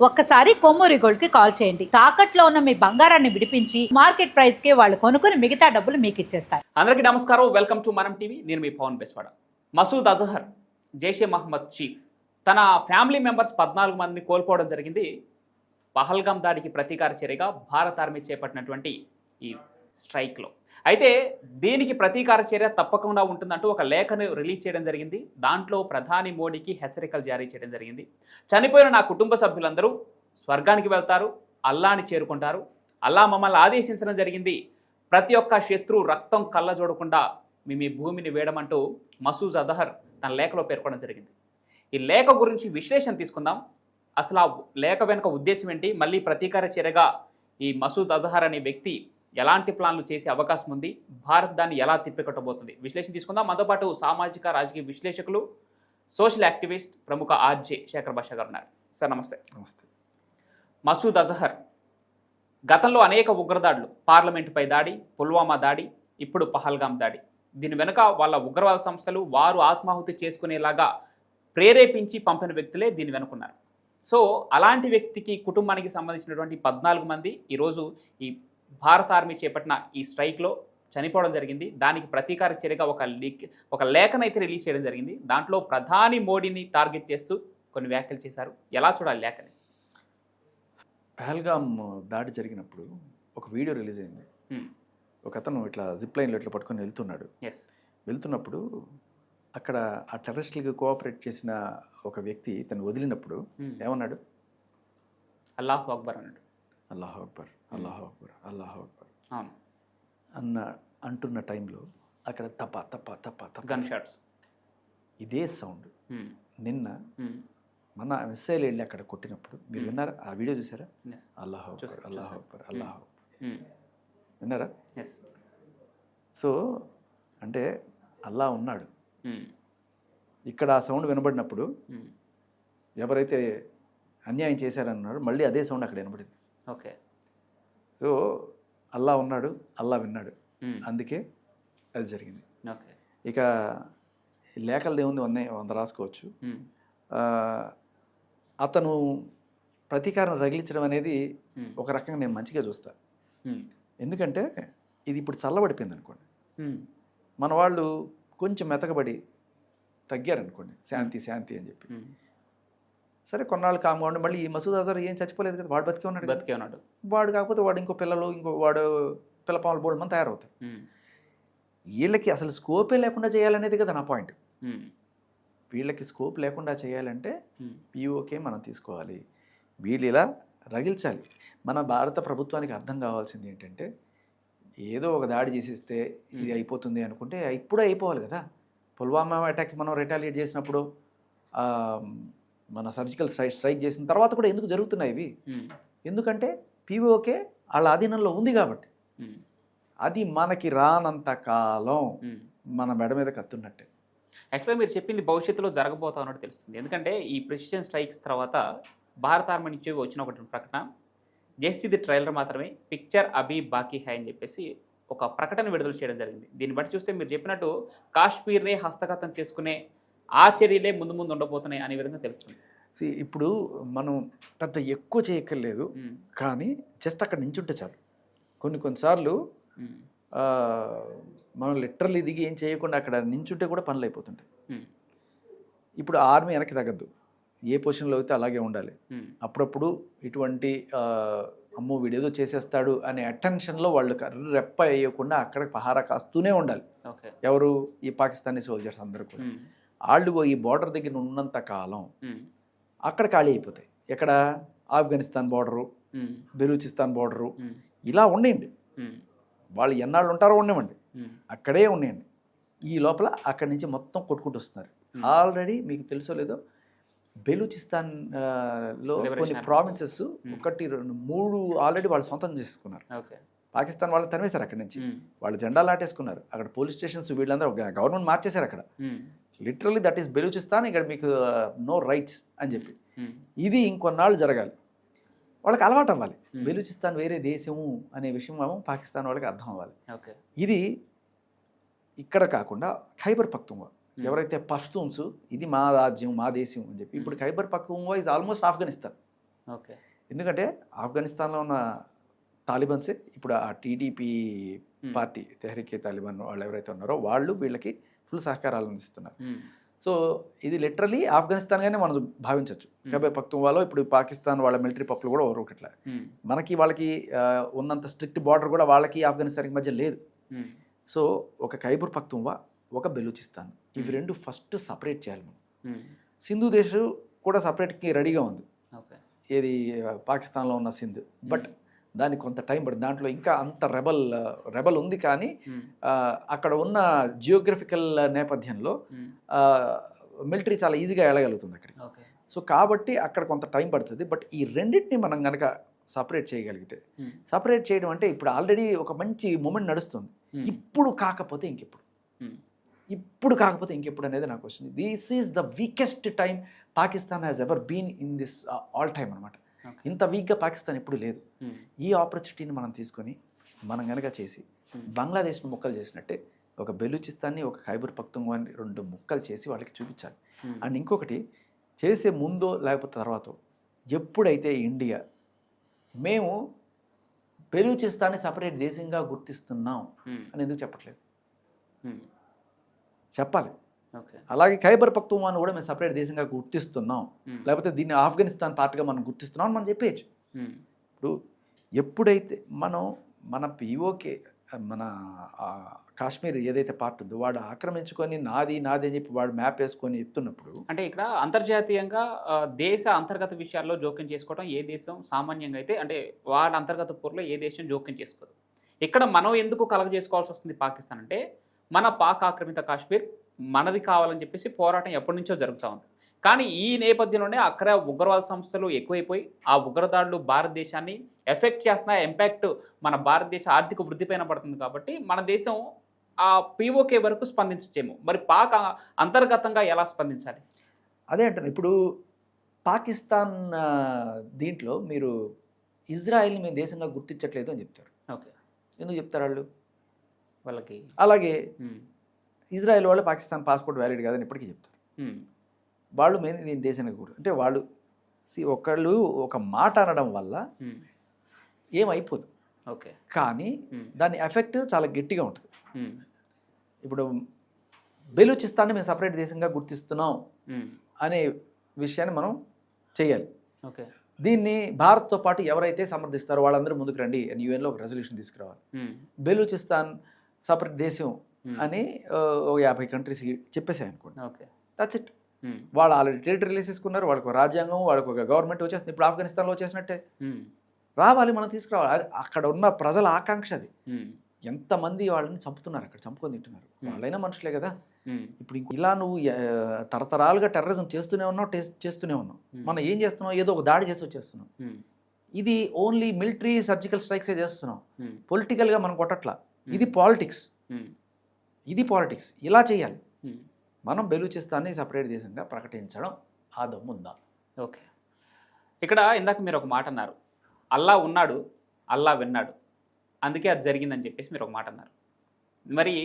ఒక్కసారి కొమ్మూరి గోల్డ్ కి కాల్ చేయండి. తాకట్లో ఉన్న మీ బంగారాన్ని విడిపించి మార్కెట్ ప్రైస్ కి వాళ్ళు కొనుక్కుని మిగతా డబ్బులు మీకు ఇచ్చేస్తారు. అందరికీ నమస్కారం. వెల్కమ్ టు మనం టీవీ. నేను మీ పవన్ బెస్వాడ. మసూద్ అజహర్ జైషే మహమ్మద్ చీఫ్ తన ఫ్యామిలీ మెంబర్స్ 14 మందిని కోల్పోవడం జరిగింది. పహల్గామ్ దాడికి ప్రతీకార చర్యగా భారత ఆర్మీ చేపట్టినటువంటి ఈ స్ట్రైక్లో. అయితే దీనికి ప్రతీకార చర్య తప్పకుండా ఉంటుందంటూ ఒక లేఖను రిలీజ్ చేయడం జరిగింది. దాంట్లో ప్రధాని మోడీకి హెచ్చరికలు జారీ చేయడం జరిగింది. చనిపోయిన నా కుటుంబ సభ్యులందరూ స్వర్గానికి వెళ్తారు, అల్లాని చేరుకుంటారు. అల్లా మమ్మల్ని ఆదేశించడం జరిగింది. ప్రతి ఒక్క శత్రు రక్తం కళ్ళ చూడకుండా మీ భూమిని వేయడమంటూ మసూద్ అజహర్ తన లేఖలో పేర్కొనడం జరిగింది. ఈ లేఖ గురించి విశ్లేషణ తీసుకుందాం. అసలు ఆ లేఖ వెనుక ఉద్దేశం ఏంటి, మళ్ళీ ప్రతీకార చర్యగా ఈ మసూద్ అజహర్ అనే వ్యక్తి ఎలాంటి ప్లాన్లు చేసే అవకాశం ఉంది, భారత్ దాన్ని ఎలా తిప్పికొట్టబోతుంది, విశ్లేషణ తీసుకుందాం. మనతో పాటు సామాజిక రాజకీయ విశ్లేషకులు, సోషల్ యాక్టివిస్ట్, ప్రముఖ ఆర్జే శేఖర్ భాషా గారు ఉన్నారు. సార్ నమస్తే. నమస్తే. మసూద్ అజహర్ గతంలో అనేక ఉగ్రదాడులు, పార్లమెంటుపై దాడి, పుల్వామా దాడి, ఇప్పుడు పహల్గామ్ దాడి, దీని వెనుక వాళ్ళ ఉగ్రవాద సంస్థలు వారు ఆత్మాహుతి చేసుకునేలాగా ప్రేరేపించి పంపిన వ్యక్తులే దీని వెనుకున్నారు. సో అలాంటి వ్యక్తికి కుటుంబానికి సంబంధించినటువంటి 14 మంది ఈరోజు ఈ భారత ఆర్మీ చేపట్టిన ఈ స్ట్రైక్లో చనిపోవడం జరిగింది. దానికి ప్రతీకార చర్యగా ఒక లేఖనైతే రిలీజ్ చేయడం జరిగింది. దాంట్లో ప్రధాని మోడీని టార్గెట్ చేస్తూ కొన్ని వ్యాఖ్యలు చేశారు. ఎలా చూడాలి లేఖని? పహల్గామ్ దాడి జరిగినప్పుడు ఒక వీడియో రిలీజ్ అయింది. ఒక అతను ఇట్లా జిప్ లైన్లో ఇట్లా పట్టుకొని వెళ్తున్నప్పుడు అక్కడ ఆ టెర్రరిస్టులకి కోఆపరేట్ చేసిన ఒక వ్యక్తి తను వదిలినప్పుడు ఏమన్నాడు? అల్లాహు అక్బర్ అన్నాడు. అల్లాహు అక్బర్, అల్లాహు అక్బర్, అల్లాహు అక్బర్ అంటున్న టైంలో అక్కడ తప్ప తప్ప తప్ప తప్ప గన్ షాట్స్, ఇదే సౌండ్ నిన్న మన మిస్సైల్ వెళ్ళి అక్కడ కొట్టినప్పుడు మీరు విన్నారా? ఆ వీడియో చూసారా? అల్లాహు అక్బర్, అల్లాహు అక్బర్, అల్లాహు అక్బర్ విన్నారా? సో అంటే అల్లా ఉన్నాడు. ఇక్కడ ఆ సౌండ్ వినబడినప్పుడు ఎవరైతే అన్యాయం చేశారన్నాడు మళ్ళీ అదే సౌండ్ అక్కడ వినబడింది. ఓకే. సో అల్లా ఉన్నాడు, అల్లా విన్నాడు, అందుకే అది జరిగింది. ఓకే. ఇక లేఖలు దేవుంది 100 రాసుకోవచ్చు. అతను ప్రతీకారం రగిలించడం అనేది ఒక రకంగా నేను మంచిగా చూస్తా. ఎందుకంటే ఇది ఇప్పుడు చల్లబడిపోయింది అనుకోండి, మన వాళ్ళు కొంచెం మెతకబడి తగ్గారనుకోండి, శాంతి శాంతి అని చెప్పి. సరే కొన్నాళ్ళు కామ్గా మళ్ళీ ఈ మసూద్ అజహర్ ఏం చచ్చిపోలేదు కదా, వాడు బతికే ఉన్నాడు. వాడు కాకపోతే వాడు వాడు పిల్లపాములు బోల్డ్ మంది తయారవుతారు. వీళ్ళకి అసలు స్కోపే లేకుండా చేయాలనేది కదా నా పాయింట్. వీళ్ళకి స్కోప్ లేకుండా చేయాలంటే పిఓకే మనం తీసుకోవాలి, వీళ్ళు ఇలా రగిల్చాలి. మన భారత ప్రభుత్వానికి అర్థం కావాల్సింది ఏంటంటే ఏదో ఒక దాడి చేసేస్తే ఇది అయిపోతుంది అనుకుంటే ఇప్పుడే అయిపోవాలి కదా. పుల్వామా అటాక్ మనం రిటాలియేట్ చేసినప్పుడు, మన సర్జికల్ స్ట్రైక్ చేసిన తర్వాత కూడా ఎందుకు జరుగుతున్నాయి ఇవి? ఎందుకంటే పిఓకే వాళ్ళ ఆధీనంలో ఉంది కాబట్టి. అది మనకి రానంత కాలం మన మెడ మీద కత్తున్నట్టే. యాక్చువల్గా మీరు చెప్పింది భవిష్యత్తులో జరగబోతా ఉన్నట్టు తెలుస్తుంది. ఎందుకంటే ఈ ప్రెసిడెంట్ స్ట్రైక్స్ తర్వాత భారత ఆర్మీ నుంచి వచ్చిన ఒకటి ప్రకటన, జస్ట్ ఇది ట్రైలర్ మాత్రమే, పిక్చర్ అభి బాకీ హై అని చెప్పేసి ఒక ప్రకటన విడుదల చేయడం జరిగింది. దీన్ని బట్టి చూస్తే మీరు చెప్పినట్టు కాశ్మీర్నే హస్తగతం చేసుకునే ఆ చర్యలే ముందు ఉండబోతున్నాయి అనే విధంగా తెలుస్తుంది. ఇప్పుడు మనం పెద్ద ఎక్కువ చేయక్కర్లేదు, కానీ జస్ట్ అక్కడ నించుంటే చాలు. కొన్నిసార్లు మనం లిటరల్లీ దిగి ఏం చేయకుండా అక్కడ నించుంటే కూడా పనులు అయిపోతుంటాయి. ఇప్పుడు ఆర్మీ వెనక్కి తగ్గద్దు, ఏ పొజిషన్లో అయితే అలాగే ఉండాలి. అప్పుడప్పుడు ఇటువంటి అమ్మో వీడేదో చేసేస్తాడు అనే అటెన్షన్లో వాళ్ళు రెప్ప వేయకుండా అక్కడ పహారా కాస్తూనే ఉండాలి. ఎవరు? ఈ పాకిస్తానీ సోల్జర్స్ అందరూ కూడా. వాళ్ళు ఈ బార్డర్ దగ్గర ఉన్నంత కాలం అక్కడ ఖాళీ అయిపోతాయి. ఎక్కడ? ఆఫ్ఘనిస్తాన్ బార్డరు, బెలూచిస్తాన్ బార్డరు, ఇలా ఉండేయండి. వాళ్ళు ఎన్నాళ్ళు ఉంటారో ఉండేవండి, అక్కడే ఉండేయండి. ఈ లోపల అక్కడి నుంచి మొత్తం కొట్టుకుంటూ వస్తున్నారు. ఆల్రెడీ మీకు తెలుసో లేదో బెలూచిస్తాన్ లో కొన్ని ప్రావిన్సెస్ 1, 2, 3 ఆల్రెడీ వాళ్ళు సొంతం చేసుకున్నారు. పాకిస్తాన్ వాళ్ళని తరిమేశారు అక్కడి నుంచి. వాళ్ళు జెండాలు నాటేసుకున్నారు. అక్కడ పోలీస్ స్టేషన్స్ వీళ్ళందరూ గవర్నమెంట్ మార్చేశారు అక్కడ. లిటరల్లీ దట్ ఈస్ బెలూచిస్తాన్, ఇక్కడ మీకు నో రైట్స్ అని చెప్పి. ఇది ఇంకొన్నాళ్ళు జరగాలి, వాళ్ళకి అలవాటు అవ్వాలి. బెలూచిస్తాన్ వేరే దేశము అనే విషయం పాకిస్తాన్ వాళ్ళకి అర్థం అవ్వాలి. ఇది ఇక్కడ కాకుండా ఖైబర్ పఖ్తూన్ఖ్వా ఎవరైతే పష్తూన్స్, ఇది మా రాజ్యం మా దేశం అని చెప్పి. ఇప్పుడు Khyber Pakhtunkhwa is almost Afghanistan. Okay. ఎందుకంటే ఆఫ్ఘనిస్తాన్లో ఉన్న తాలిబన్సే ఇప్పుడు ఆ టీడీపీ పార్టీ తెహ్రీకే తాలిబాన్ వాళ్ళు ఎవరైతే ఉన్నారో వాళ్ళు వీళ్ళకి ఫుల్ సహకారాలు అందిస్తున్నారు. సో ఇది లిటరలీ ఆఫ్ఘనిస్తాన్గానే మనం భావించవచ్చు. ఖైబర్ పఖ్తూన్వాలో ఇప్పుడు పాకిస్తాన్ వాళ్ళ మిలిటరీ పప్పులు కూడా ఒకట్లా మనకి వాళ్ళకి ఉన్నంత స్ట్రిక్ట్ బార్డర్ కూడా వాళ్ళకి ఆఫ్ఘనిస్తాన్కి మధ్య లేదు. సో ఒక ఖైబర్ పఖ్తూన్వా, ఒక బెలూచిస్తాన్, ఇవి రెండు ఫస్ట్ సపరేట్ చేయాలి మనం. సింధు దేశం కూడా సపరేట్కి రెడీగా ఉంది, ఏది పాకిస్తాన్లో ఉన్న సింధు. బట్ దానికి కొంత టైం పడుతుంది. దాంట్లో ఇంకా అంత రెబల్ ఉంది, కానీ అక్కడ ఉన్న జియోగ్రఫికల్ నేపథ్యంలో మిలిటరీ చాలా ఈజీగా వెళ్ళగలుగుతుంది అక్కడికి. సో కాబట్టి అక్కడ కొంత టైం పడుతుంది. బట్ ఈ రెండింటిని మనం కనుక సపరేట్ చేయగలిగితే, సపరేట్ చేయడం అంటే ఇప్పుడు ఆల్రెడీ ఒక మంచి మూమెంట్ నడుస్తుంది. ఇప్పుడు కాకపోతే ఇంకెప్పుడు అనేది నాకు వస్తుంది. This is the weakest time Pakistan has ever been in this all time అనమాట. ఇంత వీక్గా పాకిస్తాన్ ఎప్పుడు లేదు. ఈ ఆపర్చునిటీని మనం తీసుకొని మనం కనుక చేసి బంగ్లాదేశ్ని ముక్కలు చేసినట్టే ఒక బెలూచిస్తాన్ని, ఒక ఖైబర్ పఖ్తూన్వాని 2 ముక్కలు చేసి వాళ్ళకి చూపించాలి. అండ్ ఇంకొకటి, చేసే ముందో లేకపోతే తర్వాతో ఎప్పుడైతే ఇండియా మేము బెలూచిస్తాన్ని సపరేట్ దేశంగా గుర్తిస్తున్నాం అని ఎందుకు చెప్పట్లేదు? చెప్పాలి. అలాగే ఖైబర్ పఖ్తూన్వాని కూడా మేము సపరేట్ దేశంగా గుర్తిస్తున్నాం, లేకపోతే దీన్ని ఆఫ్ఘనిస్తాన్ పార్ట్గా మనం గుర్తిస్తున్నాం అని మనం చెప్పేయచ్చు. ఇప్పుడు ఎప్పుడైతే మన పిఓకే మన కాశ్మీర్ ఏదైతే పార్ట్ ఉందో వాడు ఆక్రమించుకొని నాది అని చెప్పి వాడు మ్యాప్ వేసుకొని ఎత్తున్నప్పుడు, అంటే ఇక్కడ అంతర్జాతీయంగా దేశ అంతర్గత విషయాల్లో జోక్యం చేసుకోవడం ఏ దేశం సామాన్యంగా అయితే, అంటే వాడి అంతర్గత పూర్లో ఏ దేశం జోక్యం చేసుకోదు. ఇక్కడ మనం ఎందుకు కలగ చేసుకోవాల్సి వస్తుంది పాకిస్తాన్ అంటే, మన పాక్ ఆక్రమిత కాశ్మీర్ మనది కావాలని చెప్పేసి పోరాటం ఎప్పటి నుంచో జరుగుతూ ఉంది. కానీ ఈ నేపథ్యంలోనే అక్కడ ఉగ్రవాద సంస్థలు ఎక్కువైపోయి ఆ ఉగ్రదాడులు భారతదేశాన్ని ఎఫెక్ట్ చేస్తున్న ఇంపాక్ట్ మన భారతదేశ ఆర్థిక వృద్ధిపైన పడుతుంది. కాబట్టి మన దేశం ఆ పిఓకే వరకు స్పందించచ్చేమో, మరి పాక్ అంతర్గతంగా ఎలా స్పందించాలి? అదే అంటారు. ఇప్పుడు పాకిస్తాన్ దీంట్లో మీరు ఇజ్రాయెల్ని మేము దేశంగా గుర్తించట్లేదు అని చెప్తారు. ఓకే, ఎందుకు చెప్తారు వాళ్ళు? వాళ్ళకి అలాగే ఇజ్రాయెల్ వాళ్ళు పాకిస్తాన్ పాస్పోర్ట్ వ్యాలిడ్ కాదని ఇప్పటికీ చెప్తారు. వాళ్ళు మేము దీని దేశానికి కూడా అంటే వాళ్ళు ఒకళ్ళు ఒక మాట అనడం వల్ల ఏమైపోదు. ఓకే, కానీ దాని ఎఫెక్ట్ చాలా గట్టిగా ఉంటుంది. ఇప్పుడు బెలూచిస్తాన్ని మేము సపరేట్ దేశంగా గుర్తిస్తున్నాం అనే విషయాన్ని మనం చేయాలి. ఓకే, దీన్ని భారత్తో పాటు ఎవరైతే సమర్థిస్తారో వాళ్ళందరూ ముందుకు రండి అని యూఎన్లో ఒక రెజల్యూషన్ తీసుకురావాలి. బెలూచిస్తాన్ సపరేట్ దేశం అని 50 కంట్రీస్ చెప్పేసాయి అనుకోండి. Okay, that's it. వాళ్ళు ఆల్రెడీ టెరిటరీ రిలీజ్ చేసుకున్నారు, వాళ్ళకి ఒక రాజ్యాంగం, వాళ్ళకి ఒక గవర్నమెంట్ వచ్చేస్తుంది. ఇప్పుడు ఆఫ్ఘనిస్తాన్లో వచ్చేసినట్టే రావాలి, మనం తీసుకురావాలి. అది అక్కడ ఉన్న ప్రజల ఆకాంక్ష. అది ఎంతమంది వాళ్ళని చంపుతున్నారు, అక్కడ చంపుకొని తింటున్నారు. వాళ్ళైనా మనుషులే కదా. ఇప్పుడు ఇలా నువ్వు తరతరాలుగా టెర్రరిజం చేస్తూనే ఉన్నావు. మనం ఏం చేస్తున్నావు? ఏదో ఒక దాడి చేసి వచ్చేస్తున్నాం. ఇది ఓన్లీ మిలిటరీ సర్జికల్ స్ట్రైక్సే చేస్తున్నాం. పొలిటికల్గా మనం కొట్టట్లా. ఇది పాలిటిక్స్. ఇలా చేయాలి. మనం బెలూచిస్తాన్ని సపరేట్ దేశంగా ప్రకటించడం ఆ దమ్ముందా? ఓకే, ఇక్కడ ఇందాక మీరు ఒక మాట అన్నారు, అల్లా ఉన్నాడు, అల్లా విన్నాడు, అందుకే అది జరిగిందని చెప్పేసి మీరు ఒక మాట అన్నారు. మరి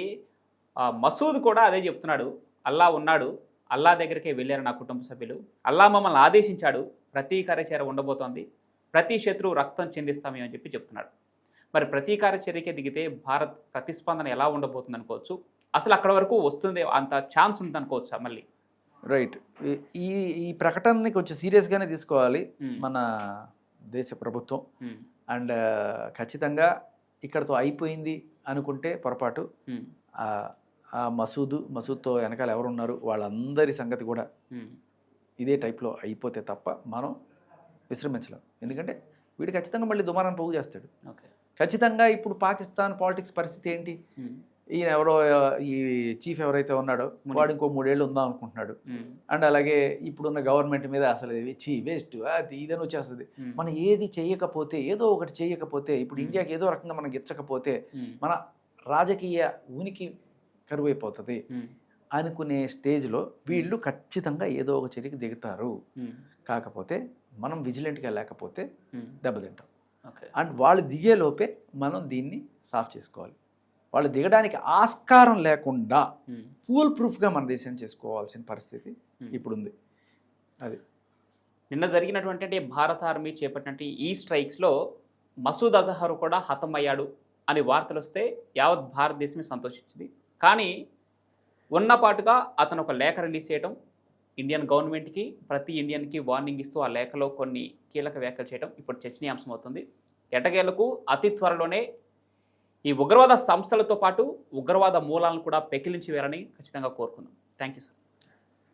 మసూద్ కూడా అదే చెప్తున్నాడు, అల్లా ఉన్నాడు, అల్లా దగ్గరికే వెళ్ళారు నా కుటుంబ సభ్యులు, అల్లా మమ్మల్ని ఆదేశించాడు, ప్రతీకార చర్య ఉండబోతోంది, ప్రతి శత్రువు రక్తం చెందిస్తామని చెప్పి చెప్తున్నాడు. మరి ప్రతీకార చర్యకే దిగితే భారత్ ప్రతిస్పందన ఎలా ఉండబోతుంది అనుకోవచ్చు? అసలు అక్కడ వరకు వస్తుంది, అంత ఛాన్స్ ఉంది అనుకోవచ్చా మళ్ళీ? రైట్. ఈ ప్రకటనని కొంచెం సీరియస్గానే తీసుకోవాలి మన దేశ ప్రభుత్వం. అండ్ ఖచ్చితంగా ఇక్కడతో అయిపోయింది అనుకుంటే పొరపాటు. ఆ మసూద్తో వెనకాల ఎవరున్నారు వాళ్ళందరి సంగతి కూడా ఇదే టైప్లో అయిపోతే తప్ప మనం విశ్రమించలేం. ఎందుకంటే వీడు ఖచ్చితంగా మళ్ళీ దుమారాన్ని పోగు చేస్తాడు. ఖచ్చితంగా ఇప్పుడు పాకిస్తాన్ పాలిటిక్స్ పరిస్థితి ఏంటి? ఈయన ఎవరో ఈ చీఫ్ ఎవరైతే ఉన్నాడో వాడు ఇంకో 3 ఏళ్ళు ఉందాం అనుకుంటున్నాడు. అండ్ అలాగే ఇప్పుడున్న గవర్నమెంట్ మీద అసలు వేస్ట్ అది ఇదని వచ్చేస్తుంది. మనం ఏది చేయకపోతే, ఏదో ఒకటి చేయకపోతే, ఇప్పుడు ఇండియాకి ఏదో రకంగా మనం గెచ్చకపోతే మన రాజకీయ ఉనికి కరువైపోతుంది అనుకునే స్టేజ్లో వీళ్ళు ఖచ్చితంగా ఏదో ఒక చర్యకి దిగుతారు. కాకపోతే మనం విజిలెంట్గా లేకపోతే దెబ్బతింటాం. అండ్ వాళ్ళు దిగేలోపే మనం దీన్ని సాఫ్ చేసుకోవాలి. వాళ్ళు దిగడానికి ఆస్కారం లేకుండా ఫుల్ ప్రూఫ్గా మన దేశాన్ని చేసుకోవాల్సిన పరిస్థితి ఇప్పుడుంది. అది నిన్న జరిగినటువంటి అంటే భారత ఆర్మీ చేపట్టినటువంటి ఈ స్ట్రైక్స్లో మసూద్ అజహర్ కూడా హతమయ్యాడు అని వార్తలు వస్తే యావత్ భారతదేశమే సంతోషించింది. కానీ ఉన్నపాటుగా అతను ఒక లేఖ రిలీజ్ చేయడం, ఇండియన్ గవర్నమెంట్కి ప్రతి ఇండియన్కి వార్నింగ్ ఇస్తూ ఆ లేఖలో కొన్ని కీలక వ్యాఖ్యలు చేయడం ఇప్పుడు చర్చనీయాంశం అవుతుంది. ఎటకేలకు అతి త్వరలోనే ఈ ఉగ్రవాద సంస్థలతో పాటు ఉగ్రవాద మూలాలను కూడా పెకిలించి వేయాలని ఖచ్చితంగా కోరుకుందాం. Thank you sir.